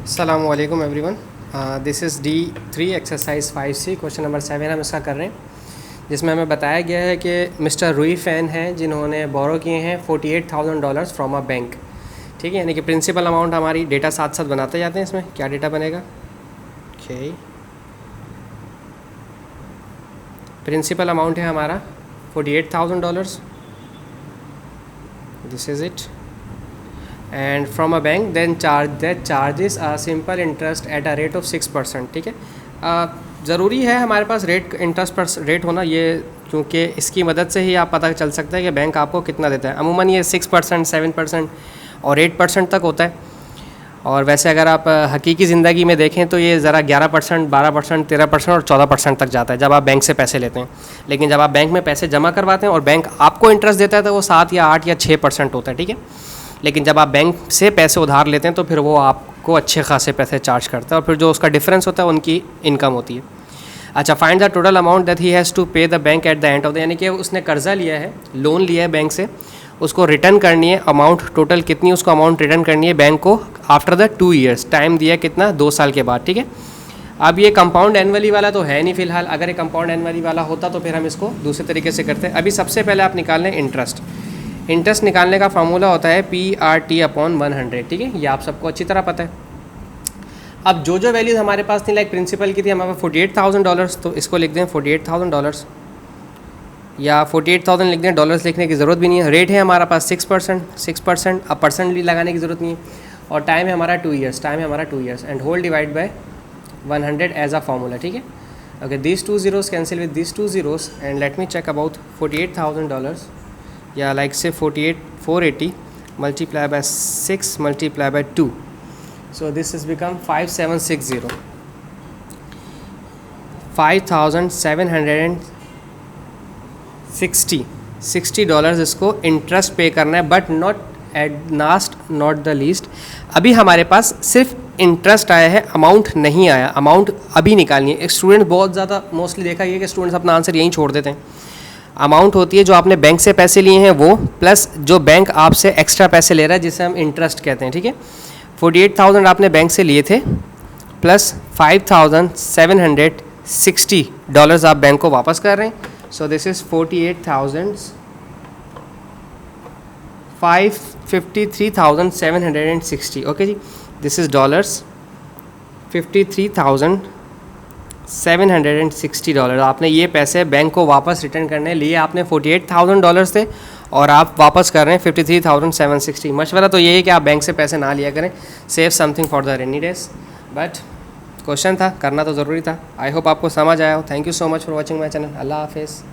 अस्सलामु अलैकुम everyone. This is D3 exercise 5C question number 7 हम इसका कर रहे हैं, जिसमें हमें बताया गया है कि मिस्टर रूई फैन हैं जिन्होंने बोरो किए हैं $48,000 फ्रॉम अ बैंक। ठीक है, यानी कि प्रिंसिपल अमाउंट हमारी डेटा साथ साथ बनाते जाते हैं। इसमें क्या डेटा बनेगा? ओके, प्रिंसिपल अमाउंट है हमारा $48,000, this is it, and from a bank then charges simple interest at a rate of 6%। ठीक है, ज़रूरी है हमारे पास इंटरेस्ट पर रेट होना, ये क्योंकि इसकी मदद से ही आप पता चल सकता है कि बैंक आपको कितना देता है। अमूमन ये 6%, 7% और 8% तक होता है। और वैसे अगर आप हकीकी ज़िंदगी में देखें तो ये ज़रा 11%, 12%, 13% और 14% तक जाता है जब आप बैंक से पैसे लेते हैं। लेकिन जब आप बैंक में पैसे जमा करवाते हैं और बैंक आपको इंटरेस्ट देता है तो वो 7 या 8 या 6% होता है। ठीक है, लेकिन जब आप बैंक से पैसे उधार लेते हैं तो फिर वो आपको अच्छे खासे पैसे चार्ज करता है, और फिर जो उसका डिफरेंस होता है उनकी इनकम होती है। अच्छा, find the total amount that he has to pay the bank at the end of the, यानी कि उसने कर्जा लिया है, लोन लिया है बैंक से, उसको रिटर्न करनी है। अमाउंट टोटल कितनी, उसको अमाउंट रिटर्न करनी है बैंक को आफ्टर द 2 ईयर्स। टाइम दिया कितना, 2 साल के बाद। ठीक है, अब ये कंपाउंड एनुअली वाला तो है नहीं फ़िलहाल। अगर ये कंपाउंड एनुअली वाला होता तो फिर हम इसको दूसरे तरीके से करते हैं। अभी सबसे पहले आप निकाल लें इंटरेस्ट। इंटरेस्ट निकालने का फार्मूला होता है PRT/100। ठीक है, ये आप सबको अच्छी तरह पता है। अब जो वैल्यूज़ हमारे पास थी, लाइक प्रिंसिपल की थी हमारे पास $48,000, तो इसको लिख दें $48,000 या 48,000 लिख दें। डॉलर्स लिखने की ज़रूरत भी नहीं है। रेट है हमारा पास 6%। अब परसेंट भी लगाने की ज़रूरत नहीं है। और टाइम है हमारा 2 years, and whole divide by 100 as a formula. ठीक है, okay, this 2 zeros cancel with this 2 zeros and let me check about $48,000 या लाइक से 480 multiply by 6 multiply by 2, so this has become 5760 $5,760 इसको इंटरेस्ट पे करना है। But not at last not the least, अभी हमारे पास सिर्फ इंटरेस्ट आया है, अमाउंट नहीं आया। अमाउंट अभी निकालनी है। एक स्टूडेंट बहुत ज़्यादा मोस्टली देखा गया कि स्टूडेंट्स अपना आंसर यहीं छोड़ देते हैं। अमाउंट होती है जो आपने बैंक से पैसे लिए हैं वो, प्लस जो बैंक आपसे एक्स्ट्रा पैसे ले रहा है जिसे हम इंटरेस्ट कहते हैं। ठीक है, 48,000 आपने बैंक से लिए थे, प्लस $5,760 आप बैंक को वापस कर रहे हैं। So this is 53,760। ओके जी, दिस इज़ डॉलर्स। $53,760 आपने ये पैसे बैंक को वापस रिटर्न करने लिए। आपने $48,000 थे और आप वापस कर रहे हैं 53,760। मशवरा तो ये है कि आप बैंक से पैसे ना लिया करें, save something for the rainy days. But question था, करना तो ज़रूरी था। आई होप आपको समझ आया हो। Thank you so much for watching my channel. अल्लाह हाफिज़।